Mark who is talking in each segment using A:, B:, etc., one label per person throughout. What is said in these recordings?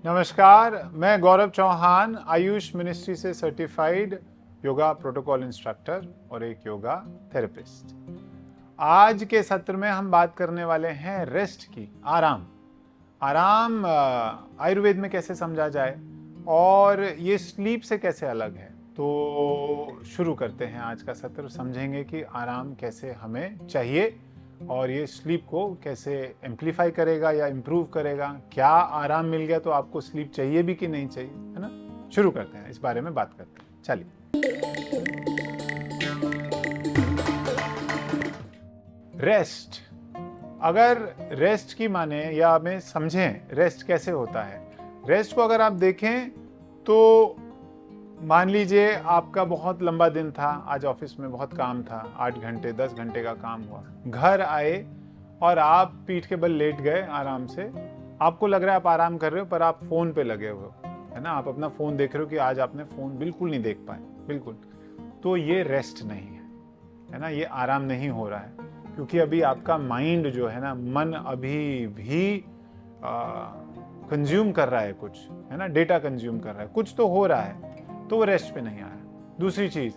A: नमस्कार, मैं गौरव चौहान आयुष मिनिस्ट्री से सर्टिफाइड योगा प्रोटोकॉल इंस्ट्रक्टर और एक योगा थेरेपिस्ट। आज के सत्र में हम बात करने वाले हैं रेस्ट की, आराम। आराम आयुर्वेद में कैसे समझा जाए और ये स्लीप से कैसे अलग है। तो शुरू करते हैं आज का सत्र, समझेंगे कि आराम कैसे हमें चाहिए और ये स्लीप को कैसे एम्प्लीफाई करेगा या इम्प्रूव करेगा। क्या आराम मिल गया तो आपको स्लीप चाहिए भी कि नहीं चाहिए, है ना। शुरू करते हैं, इस बारे में बात करते हैं। चलिए, रेस्ट। अगर रेस्ट की माने या हमें समझें रेस्ट कैसे होता है, रेस्ट को अगर आप देखें तो मान लीजिए आपका बहुत लंबा दिन था, आज ऑफिस में बहुत काम था, 8 घंटे 10 घंटे का काम हुआ, घर आए और आप पीठ के बल लेट गए आराम से। आपको लग रहा है आप आराम कर रहे हो पर आप फोन पे लगे हुए हो, है ना। आप अपना फोन देख रहे हो कि आज आपने फोन बिल्कुल नहीं देख पाए, बिल्कुल। तो ये रेस्ट नहीं है ना, ये आराम नहीं हो रहा है, क्योंकि अभी आपका माइंड जो है ना, मन अभी भी कंज्यूम कर रहा है कुछ, है ना, डेटा कंज्यूम कर रहा है, कुछ तो हो रहा है, तो वो रेस्ट पे नहीं आया। दूसरी चीज,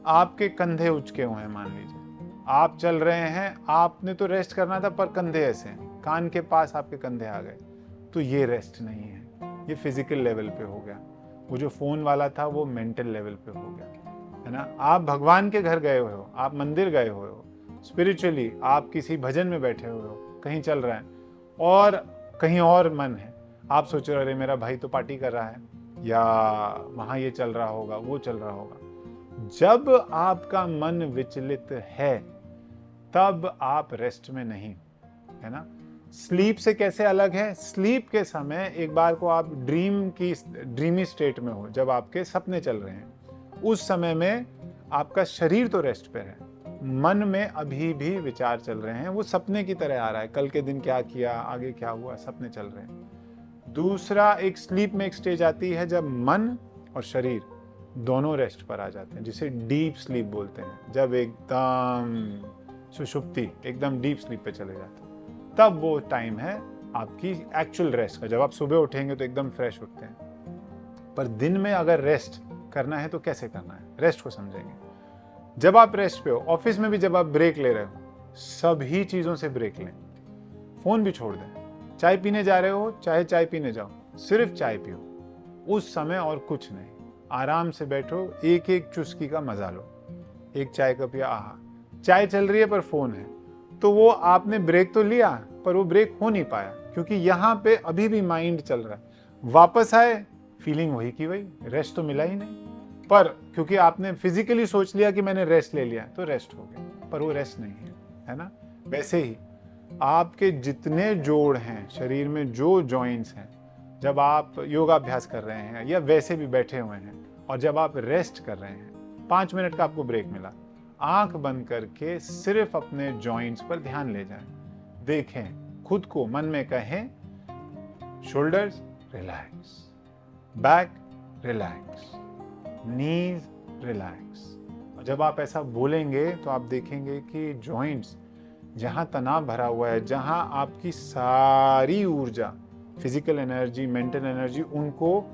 A: आपके कंधे उचके हुए हैं, मान लीजिए आप चल रहे हैं, आपने तो रेस्ट करना था पर कंधे ऐसे हैं, कान के पास आपके कंधे आ गए, तो ये रेस्ट नहीं है, ये फिजिकल लेवल पे हो गया। वो जो फोन वाला था वो मेंटल लेवल पे हो गया, है ना। आप भगवान के घर गए हुए हो, आप मंदिर गए हुए हो, स्पिरिचुअली आप किसी भजन में बैठे हुए हो, कहीं चल रहे हैं और कहीं और मन है, आप सोच रहे हो अरे मेरा भाई तो पार्टी कर रहा है, या वहां ये चल रहा होगा, वो चल रहा होगा। जब आपका मन विचलित है तब आप रेस्ट में नहीं, है ना। स्लीप से कैसे अलग है, स्लीप के समय एक बार को आप ड्रीमी स्टेट में हो, जब आपके सपने चल रहे हैं, उस समय में आपका शरीर तो रेस्ट पे है, मन में अभी भी विचार चल रहे हैं, वो सपने की तरह आ रहा है, कल के दिन क्या किया, आगे क्या हुआ, सपने चल रहे हैं। दूसरा, एक स्लीप में एक स्टेज आती है जब मन और शरीर दोनों रेस्ट पर आ जाते हैं, जिसे डीप स्लीप बोलते हैं। जब एकदम सुषुप्ति, एकदम डीप स्लीप पे चले जाते हैं, तब वो टाइम है आपकी एक्चुअल रेस्ट का। जब आप सुबह उठेंगे तो एकदम फ्रेश उठते हैं। पर दिन में अगर रेस्ट करना है तो कैसे करना है, रेस्ट को समझेंगे। जब आप रेस्ट पे हो, ऑफिस में भी जब आप ब्रेक ले रहे हो, सभी चीजों से ब्रेक लें, फोन भी छोड़ दें। चाय पीने जा रहे हो, चाहे चाय पीने जाओ, सिर्फ चाय पियो उस समय और कुछ नहीं। आराम से बैठो, एक एक चुस्की का मजा लो, एक चाय का पिया, आहा। चाय चल रही है पर फोन है, तो वो आपने ब्रेक तो लिया पर वो ब्रेक हो नहीं पाया, क्योंकि यहाँ पे अभी भी माइंड चल रहा है। वापस आए, फीलिंग वही की वही, रेस्ट तो मिला ही नहीं। पर क्योंकि आपने फिजिकली सोच लिया कि मैंने रेस्ट ले लिया, तो रेस्ट हो गया, पर वो रेस्ट नहीं है ना। वैसे ही आपके जितने जोड़ हैं शरीर में, जो जॉइंट्स हैं, जब आप योगाभ्यास कर रहे हैं या वैसे भी बैठे हुए हैं और जब आप रेस्ट कर रहे हैं, 5 मिनट का आपको ब्रेक मिला, आंख बंद करके सिर्फ अपने जॉइंट्स पर ध्यान ले जाएं। देखें खुद को, मन में कहें शोल्डर्स रिलैक्स, बैक रिलैक्स, नीज रिलैक्स। और जब आप ऐसा बोलेंगे तो आप देखेंगे कि जॉइंट्स, जहां तनाव भरा हुआ है, जहां आपकी सारी ऊर्जा, फिजिकल एनर्जी, मेंटल एनर्जी, उनको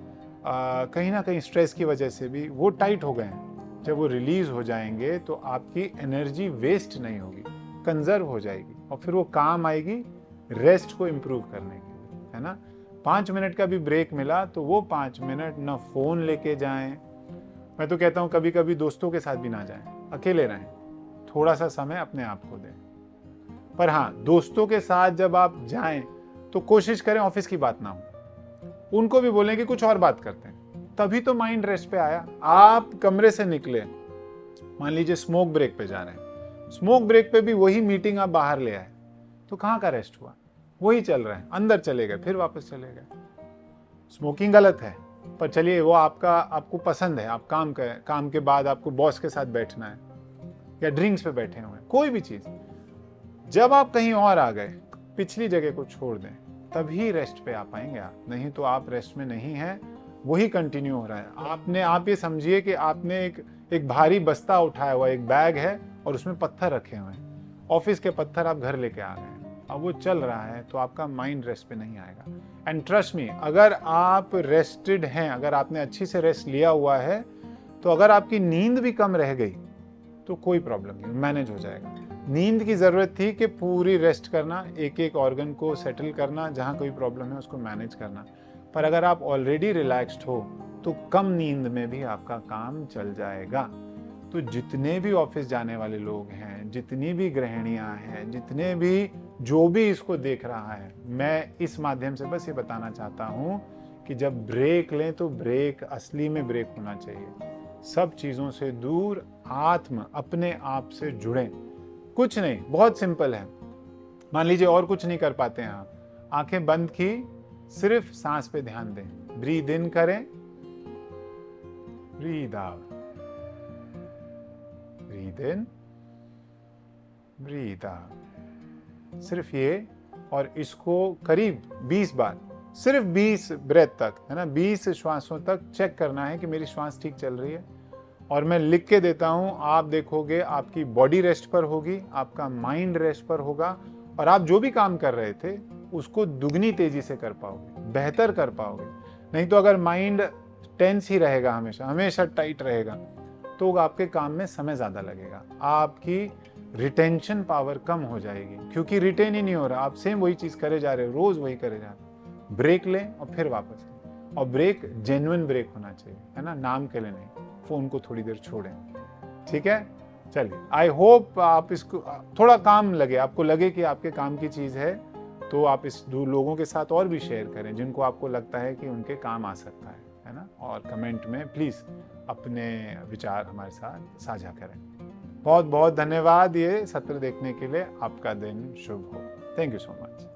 A: कहीं ना कहीं स्ट्रेस की वजह से भी वो टाइट हो गए हैं, जब वो रिलीज हो जाएंगे तो आपकी एनर्जी वेस्ट नहीं होगी, कंजर्व हो जाएगी और फिर वो काम आएगी रेस्ट को इम्प्रूव करने के लिए, है ना। 5 मिनट का भी ब्रेक मिला तो वो 5 मिनट न फोन लेके जाएं, मैं तो कहता हूँ कभी कभी दोस्तों के साथ भी ना जाएं, अकेले रहें, थोड़ा सा समय अपने आप को दें। पर हाँ, दोस्तों के साथ जब आप जाएं तो कोशिश करें ऑफिस की बात ना हो, उनको भी बोलें कि कुछ और बात करते हैं, तभी तो माइंड रेस्ट पे आया। आप कमरे से निकले, मान लीजिए स्मोक ब्रेक पे जा रहे हैं, स्मोक ब्रेक पे भी वही मीटिंग आप बाहर ले आए, तो कहाँ का रेस्ट हुआ, वही चल रहा है, अंदर चले गए फिर वापस चले गए। स्मोकिंग गलत है, पर चलिए वो आपको पसंद है, आप काम के बाद आपको बॉस के साथ बैठना है या ड्रिंक्स पे बैठे हुए हैं, कोई भी चीज। जब आप कहीं और आ गए, पिछली जगह को छोड़ दें, तभी रेस्ट पे आ पाएंगे आप, नहीं तो आप रेस्ट में नहीं हैं, वही कंटिन्यू हो रहा है। आप ये समझिए कि आपने एक भारी बस्ता उठाया हुआ, एक बैग है और उसमें पत्थर रखे हुए हैं, ऑफिस के पत्थर आप घर लेके आ गए, अब वो चल रहा है तो आपका माइंड रेस्ट पे नहीं आएगा। एंड ट्रस्ट मी, अगर आप रेस्टेड हैं, अगर आपने अच्छी से रेस्ट लिया हुआ है, तो अगर आपकी नींद भी कम रह गई तो कोई प्रॉब्लम नहीं, मैनेज हो जाएगा। नींद की ज़रूरत थी कि पूरी रेस्ट करना, एक एक ऑर्गन को सेटल करना, जहाँ कोई प्रॉब्लम है उसको मैनेज करना। पर अगर आप ऑलरेडी रिलैक्स्ड हो तो कम नींद में भी आपका काम चल जाएगा। तो जितने भी ऑफिस जाने वाले लोग हैं, जितनी भी गृहिणियाँ हैं, जितने भी जो भी इसको देख रहा है, मैं इस माध्यम से बस ये बताना चाहता हूँ कि जब ब्रेक लें तो ब्रेक असली में ब्रेक होना चाहिए। सब चीज़ों से दूर, अपने आप से जुड़ें। कुछ नहीं, बहुत सिंपल है। मान लीजिए और कुछ नहीं कर पाते हैं आप, आंखें बंद की, सिर्फ सांस पे ध्यान दें। ब्रीद इन करें, breathe out, breathe in, breathe out. सिर्फ ये, और इसको करीब 20 बार, सिर्फ 20 ब्रेथ तक, है ना, 20 श्वासों तक चेक करना है कि मेरी श्वास ठीक चल रही है। और मैं लिख के देता हूं, आप देखोगे आपकी बॉडी रेस्ट पर होगी, आपका माइंड रेस्ट पर होगा, और आप जो भी काम कर रहे थे उसको दुगनी तेजी से कर पाओगे, बेहतर कर पाओगे। नहीं तो अगर माइंड टेंस ही रहेगा, हमेशा हमेशा टाइट रहेगा, तो आपके काम में समय ज़्यादा लगेगा, आपकी रिटेंशन पावर कम हो जाएगी, क्योंकि रिटेन ही नहीं हो रहा, आप सेम वही चीज़ करे जा रहे हो, रोज़ वही करे जा रहे हो। ब्रेक लें और फिर वापस लें, और ब्रेक जेन्युइन ब्रेक होना चाहिए, है ना, नाम के लिए नहीं। फ़ोन को थोड़ी देर छोड़ें, ठीक है। चलिए, आई होप आप इसको थोड़ा काम लगे, आपको लगे कि आपके काम की चीज़ है, तो आप इस लोगों के साथ और भी शेयर करें जिनको आपको लगता है कि उनके काम आ सकता है ना। और कमेंट में प्लीज़ अपने विचार हमारे साथ साझा करें। बहुत बहुत धन्यवाद ये सत्र देखने के लिए। आपका दिन शुभ हो। Thank you so much.